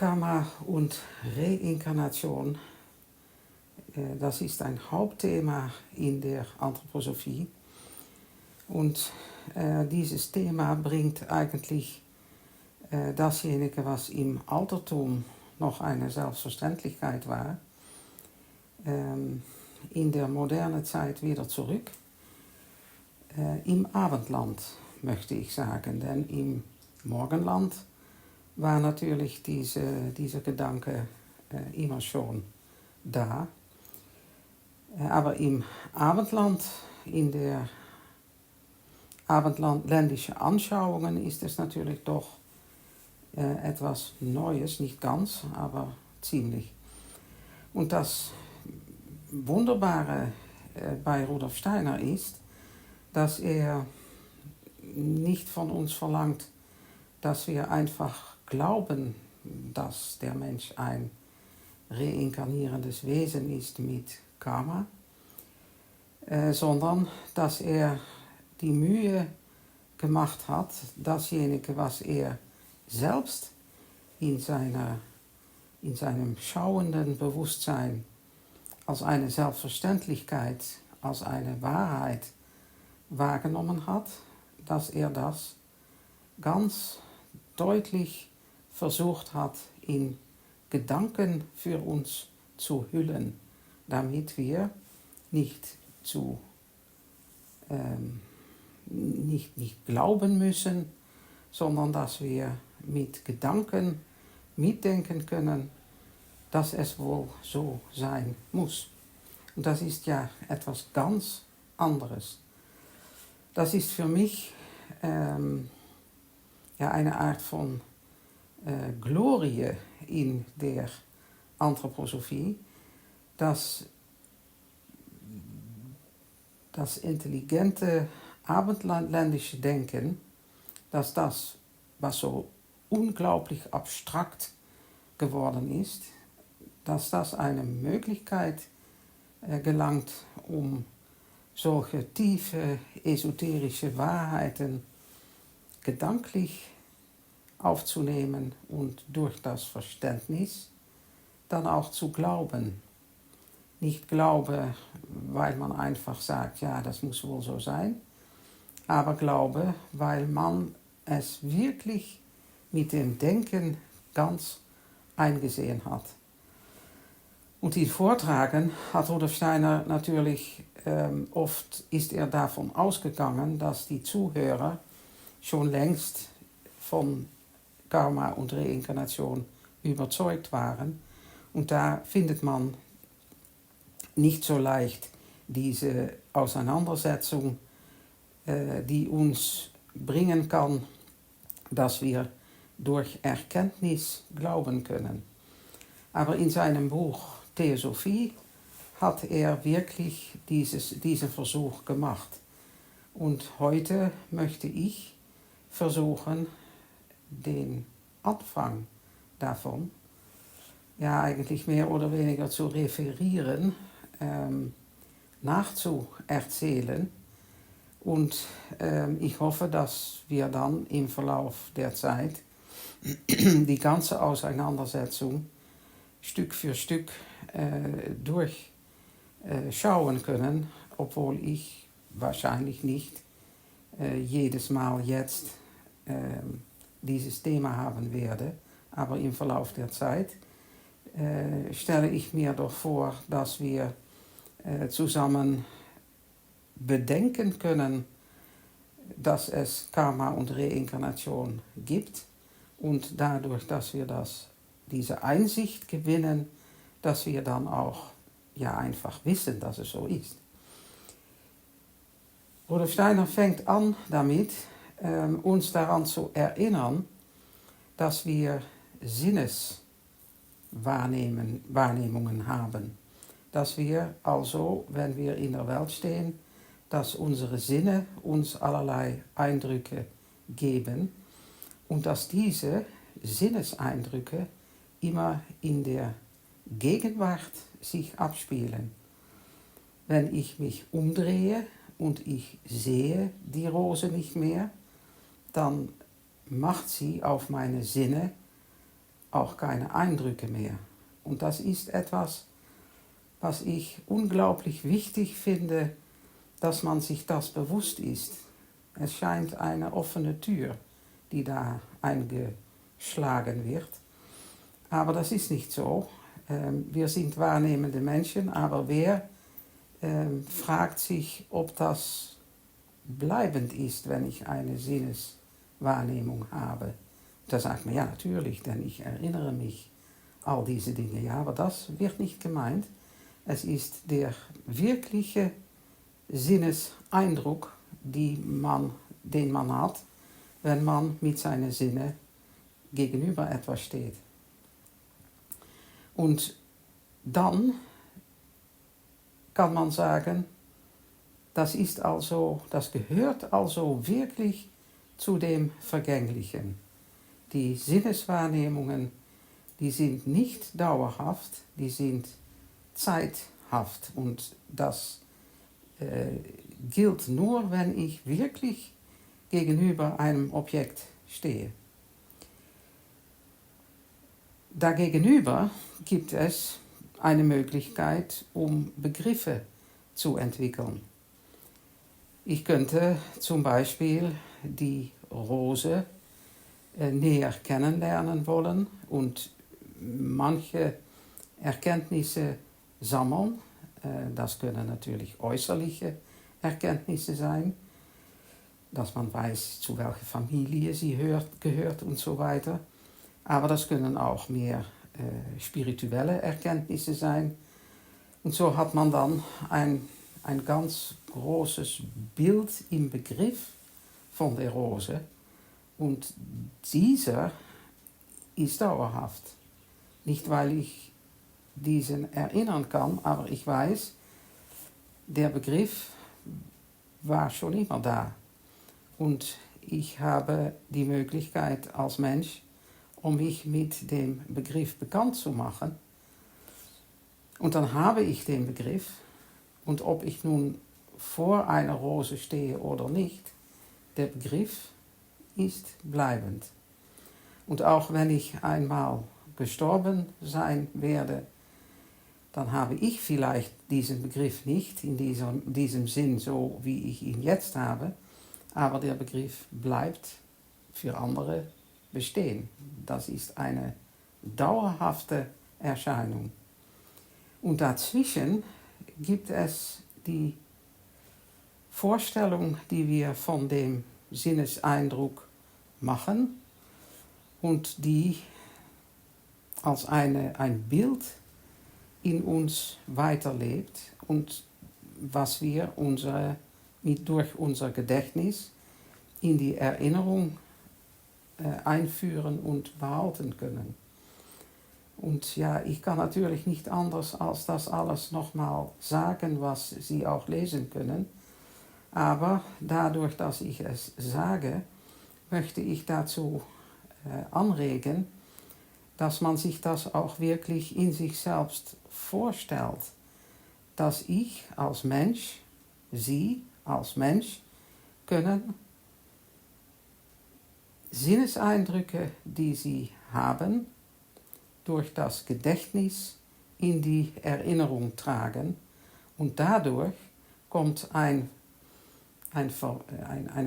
Karma und Reinkarnation, das ist ein Hauptthema in der Anthroposophie. Und dieses Thema bringt eigentlich dasjenige, was im Altertum noch eine Selbstverständlichkeit war, in der modernen Zeit wieder zurück. Im Abendland, möchte ich sagen, denn im Morgenland war natürlich dieser Gedanke immer schon da. Aber im Abendland, in der abendländischen Anschauungen, ist es natürlich doch etwas Neues, nicht ganz, aber ziemlich. Und das Wunderbare bei Rudolf Steiner ist, dass er nicht von uns verlangt, dass wir einfach glauben, dass der Mensch ein reinkarnierendes Wesen ist mit Karma, sondern dass er die Mühe gemacht hat, dasjenige, was er selbst in seinem schauenden Bewusstsein als eine Selbstverständlichkeit, als eine Wahrheit wahrgenommen hat, dass er das ganz deutlich versucht hat, in Gedanken für uns zu hüllen, damit wir nicht glauben müssen, sondern dass wir mit Gedanken mitdenken können, dass es wohl so sein muss. Und das ist ja etwas ganz anderes. Das ist für mich eine Art von Glorie in der Anthroposophie, dass das intelligente abendländische Denken, dass das, was so unglaublich abstrakt geworden ist, dass das eine Möglichkeit gelangt, um solche tiefe esoterische Wahrheiten gedanklich aufzunehmen und durch das Verständnis dann auch zu glauben. Nicht Glaube, weil man einfach sagt, ja, das muss wohl so sein, aber Glaube, weil man es wirklich mit dem Denken ganz eingesehen hat. Und die Vortragen hat Rudolf Steiner natürlich, oft ist er davon ausgegangen, dass die Zuhörer schon längst von Karma und Reinkarnation überzeugt waren. Und da findet man nicht so leicht diese Auseinandersetzung, die uns bringen kann, dass wir durch Erkenntnis glauben können. Aber in seinem Buch Theosophie hat er wirklich diesen Versuch gemacht. Und heute möchte ich versuchen, den Anfang davon, ja eigentlich mehr oder weniger zu referieren, nachzuerzählen. Und ich hoffe, dass wir dann im Verlauf der Zeit die ganze Auseinandersetzung Stück für Stück durchschauen können, obwohl ich wahrscheinlich nicht jedes Mal jetzt dieses Thema haben werde. Aber im Verlauf der Zeit stelle ich mir doch vor, dass wir zusammen bedenken können, dass es Karma und Reinkarnation gibt und dadurch, dass wir diese Einsicht gewinnen, dass wir dann auch einfach wissen, dass es so ist. Rudolf Steiner fängt an damit, uns daran zu erinnern, dass wir Sinneswahrnehmungen haben. Dass wir also, wenn wir in der Welt stehen, dass unsere Sinne uns allerlei Eindrücke geben und dass diese Sinneseindrücke immer in der Gegenwart sich abspielen. Wenn ich mich umdrehe und ich sehe die Rose nicht mehr, dann macht sie auf meine Sinne auch keine Eindrücke mehr. Und das ist etwas, was ich unglaublich wichtig finde, dass man sich das bewusst ist. Es scheint eine offene Tür, die da eingeschlagen wird. Aber das ist nicht so. Wir sind wahrnehmende Menschen, aber wer fragt sich, ob das bleibend ist, wenn ich eine Sinneswahrnehmung habe. Da sagt man, ja natürlich, denn ich erinnere mich all diese Dinge. Ja, aber das wird nicht gemeint. Es ist der wirkliche Sinneseindruck, den man hat, wenn man mit seinen Sinnen gegenüber etwas steht. Und dann kann man sagen, das gehört also wirklich zu dem Vergänglichen. Die Sinneswahrnehmungen, die sind nicht dauerhaft, die sind zeithaft. Und das gilt nur, wenn ich wirklich gegenüber einem Objekt stehe. Dagegenüber gibt es eine Möglichkeit, um Begriffe zu entwickeln. Ich könnte zum Beispiel die Rose näher kennenlernen wollen und manche Erkenntnisse sammeln. Das können natürlich äußerliche Erkenntnisse sein, dass man weiß, zu welcher Familie sie gehört und so weiter. Aber das können auch mehr spirituelle Erkenntnisse sein. Und so hat man dann ein ganz großes Bild im Begriff von der Rose. Und dieser ist dauerhaft. Nicht, weil ich diesen erinnern kann, aber ich weiß, der Begriff war schon immer da. Und ich habe die Möglichkeit als Mensch, um mich mit dem Begriff bekannt zu machen. Und dann habe ich den Begriff. Und ob ich nun vor einer Rose stehe oder nicht, der Begriff ist bleibend. Und auch wenn ich einmal gestorben sein werde, dann habe ich vielleicht diesen Begriff nicht in diesem Sinn, so wie ich ihn jetzt habe, aber der Begriff bleibt für andere bestehen. Das ist eine dauerhafte Erscheinung. Und dazwischen gibt es die Vorstellung, die wir von dem Sinneseindruck machen und die als ein Bild in uns weiterlebt und was wir durch unser Gedächtnis in die Erinnerung einführen und behalten können. Und ja, ich kann natürlich nicht anders als das alles nochmal sagen, was Sie auch lesen können. Aber dadurch, dass ich es sage, möchte ich dazu anregen, dass man sich das auch wirklich in sich selbst vorstellt. Dass ich als Mensch, Sie als Mensch, können Sinneseindrücke, die Sie haben, durch das Gedächtnis in die Erinnerung tragen. Und dadurch kommt eine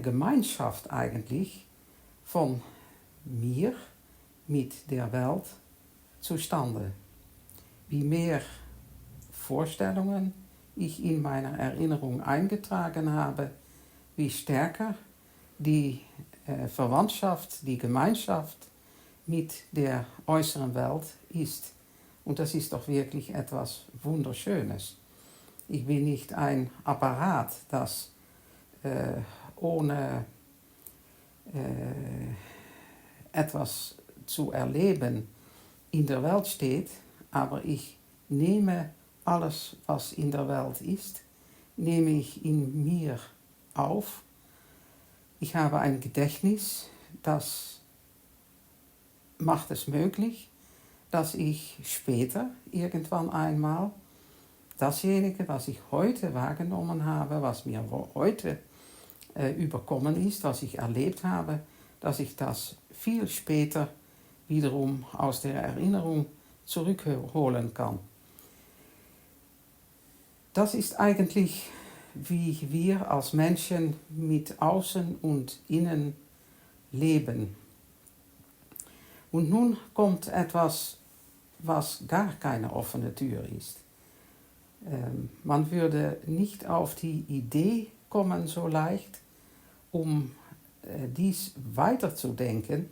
Gemeinschaft eigentlich von mir mit der Welt zustande. Wie mehr Vorstellungen ich in meiner Erinnerung eingetragen habe, wie stärker die Verwandtschaft, die Gemeinschaft mit der äußeren Welt ist. Und das ist doch wirklich etwas Wunderschönes. Ich bin nicht ein Apparat, das ohne etwas zu erleben in der Welt steht, aber ich nehme alles, was in der Welt ist, nehme ich in mir auf. Ich habe ein Gedächtnis, das macht es möglich, dass ich später irgendwann einmal dasjenige, was ich heute wahrgenommen habe, was mir heute überkommen ist, was ich erlebt habe, dass ich das viel später wiederum aus der Erinnerung zurückholen kann. Das ist eigentlich, wie wir als Menschen mit Außen und Innen leben. Und nun kommt etwas, was gar keine offene Tür ist. Man würde nicht auf die Idee kommen so leicht, um dies weiterzudenken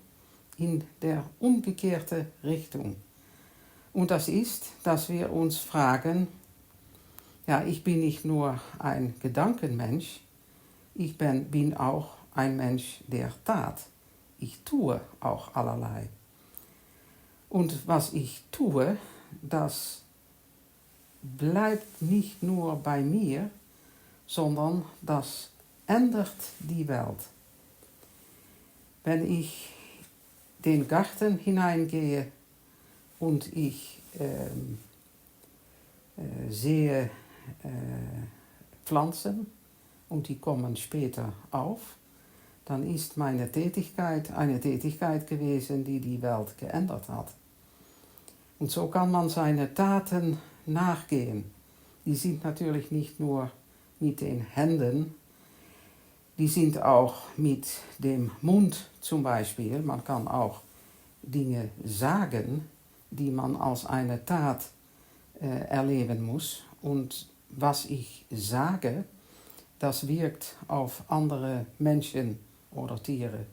in der umgekehrte Richtung. Und das ist, dass wir uns fragen, ja, ich bin nicht nur ein Gedankenmensch, ich bin auch ein Mensch der Tat. Ich tue auch allerlei. Und was ich tue, das bleibt nicht nur bei mir, sondern das ändert die Welt. Wenn ich den Garten hineingehe und ich sehe Pflanzen und die kommen später auf, dann ist meine Tätigkeit eine Tätigkeit gewesen, die die Welt geändert hat. Und so kann man seine Taten nachgehen. Die sind natürlich nicht nur mit den Händen, die sind auch mit dem Mund zum Beispiel. Man kann auch Dinge sagen, die man als eine Tat erleben muss. Und was ich sage, das wirkt auf andere Menschen oder Tiere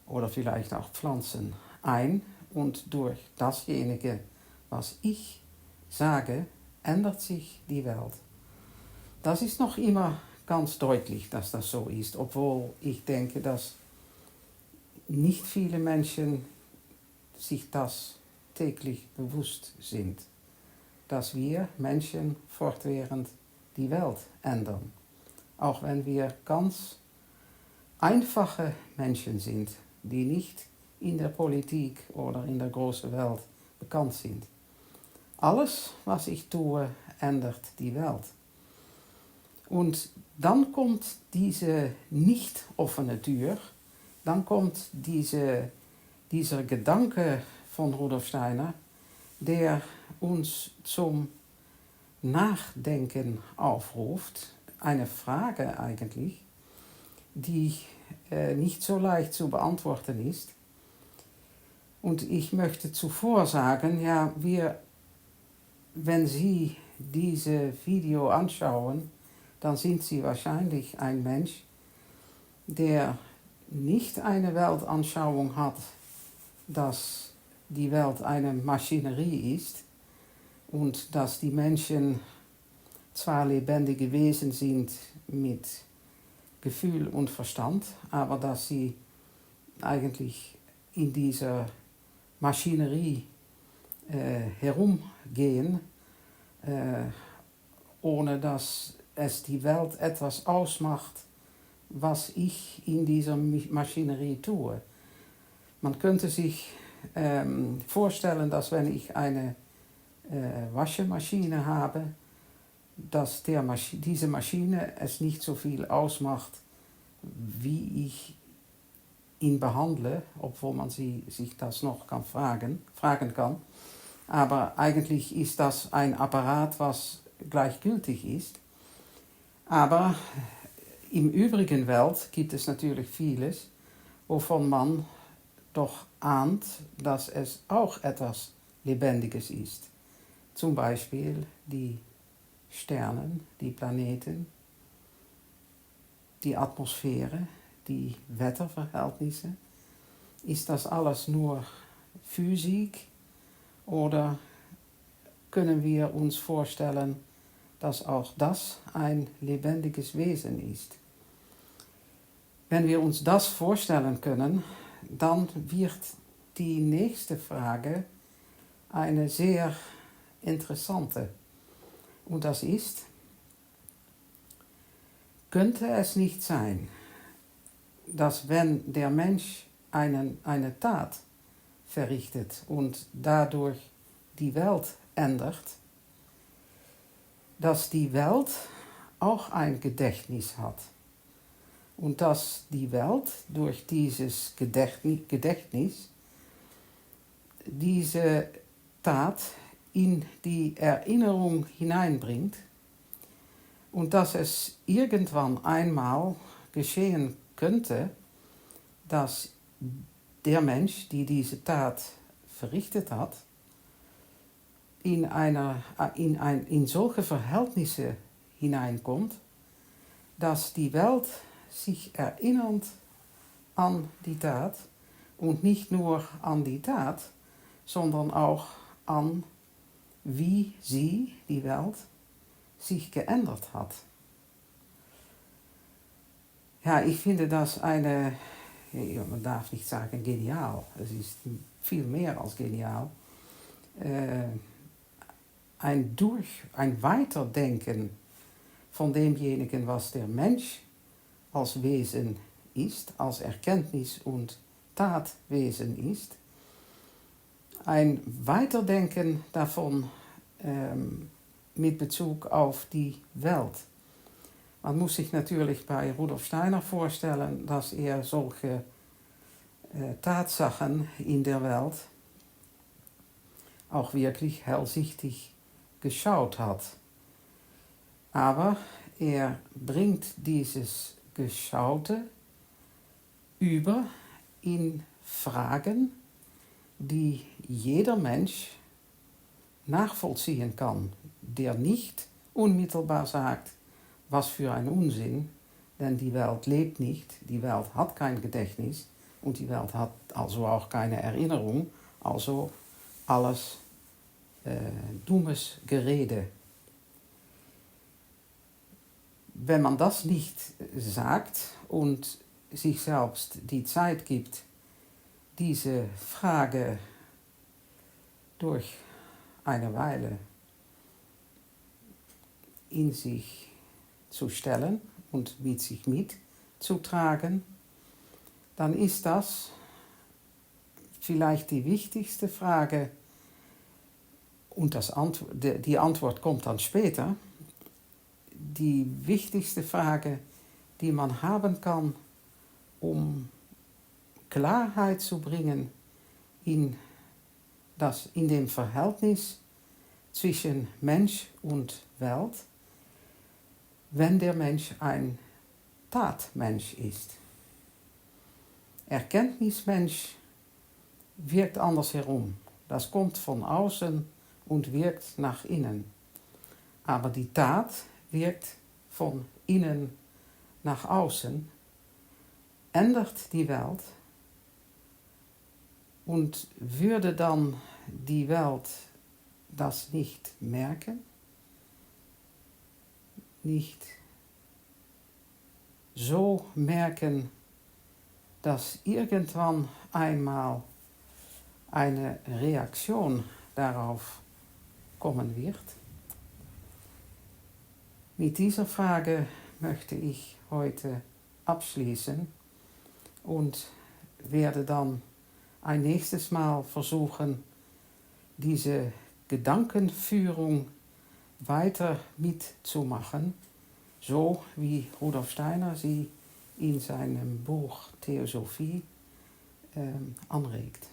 oder vielleicht auch Pflanzen ein. Und durch dasjenige, was ich sage, ändert sich die Welt. Das ist noch immer ganz deutlich, dass das so ist, obwohl ich denke, dass nicht viele Menschen sich das täglich bewusst sind, dass wir Menschen fortwährend die Welt ändern, auch wenn wir ganz einfache Menschen sind, die nicht in der Politik oder in der großen Welt bekannt sind. Alles, was ich tue, ändert die Welt. Und dann kommt diese nicht offene Tür, dann kommt dieser Gedanke von Rudolf Steiner, der uns zum Nachdenken aufruft, eine Frage eigentlich, die nicht so leicht zu beantworten ist. Und ich möchte zuvor sagen, ja, wenn Sie diese Video anschauen, dann sind Sie wahrscheinlich ein Mensch, der nicht eine Weltanschauung hat, dass die Welt eine Maschinerie ist und dass die Menschen zwar lebendige Wesen sind mit Gefühl und Verstand, aber dass sie eigentlich in dieser Maschinerie herumgehen, ohne dass es die Welt etwas ausmacht, was ich in dieser Maschinerie tue. Man könnte sich vorstellen, dass wenn ich eine Waschmaschine habe, dass diese Maschine es nicht so viel ausmacht, wie ich ihn behandle, obwohl man sich das noch fragen kann. Aber eigentlich ist das ein Apparat, was gleichgültig ist. Aber im übrigen Welt gibt es natürlich vieles, wovon man doch ahnt, dass es auch etwas Lebendiges ist. Zum Beispiel die Sternen, die Planeten, die Atmosphäre, die Wetterverhältnisse. Ist das alles nur Physik oder können wir uns vorstellen, dass auch das ein lebendiges Wesen ist? Wenn wir uns das vorstellen können, dann wird die nächste Frage eine sehr interessante. Und das ist, könnte es nicht sein, dass wenn der Mensch eine Tat verrichtet und dadurch die Welt ändert, dass die Welt auch ein Gedächtnis hat und dass die Welt durch dieses Gedächtnis diese Tat in die Erinnerung hineinbringt und dass es irgendwann einmal geschehen könnte, dass der Mensch, die diese Tat verrichtet hat, in solche Verhältnisse hineinkommt, dass die Welt sich erinnert an die Tat und nicht nur an die Tat, sondern auch an wie sie, die Welt, sich geändert hat. Ja, ich finde das man darf nicht sagen genial, es ist viel mehr als genial, ein Weiterdenken von demjenigen, was der Mensch als Wesen ist, als Erkenntnis und Tatwesen ist, ein Weiterdenken davon mit Bezug auf die Welt. Man muss sich natürlich bei Rudolf Steiner vorstellen, dass er solche Tatsachen in der Welt auch wirklich hellsichtig geschaut hat. Aber er bringt dieses Geschaute über in Fragen, die jeder Mensch nachvollziehen kann, der nicht unmittelbar sagt, was für ein Unsinn, denn die Welt lebt nicht, die Welt hat kein Gedächtnis und die Welt hat also auch keine Erinnerung, also alles dummes Gerede. Wenn man das nicht sagt und sich selbst die Zeit gibt, diese Frage durch eine Weile in sich zu stellen und mit sich mitzutragen, dann ist das vielleicht die wichtigste Frage, und die Antwort kommt dann später, die wichtigste Frage, die man haben kann, um Klarheit zu bringen in dem Verhältnis zwischen Mensch und Welt, wenn der Mensch ein Tatmensch ist. Erkenntnismensch wirkt andersherum. Das kommt von außen und wirkt nach innen. Aber die Tat wirkt von innen nach außen, ändert die Welt und würde dann die Welt das nicht merken, nicht so merken, dass irgendwann einmal eine Reaktion darauf kommen wird? Mit dieser Frage möchte ich heute abschließen und werde dann ein nächstes Mal versuchen, diese Gedankenführung weiter mitzumachen, so wie Rudolf Steiner sie in seinem Buch Theosophie anregt.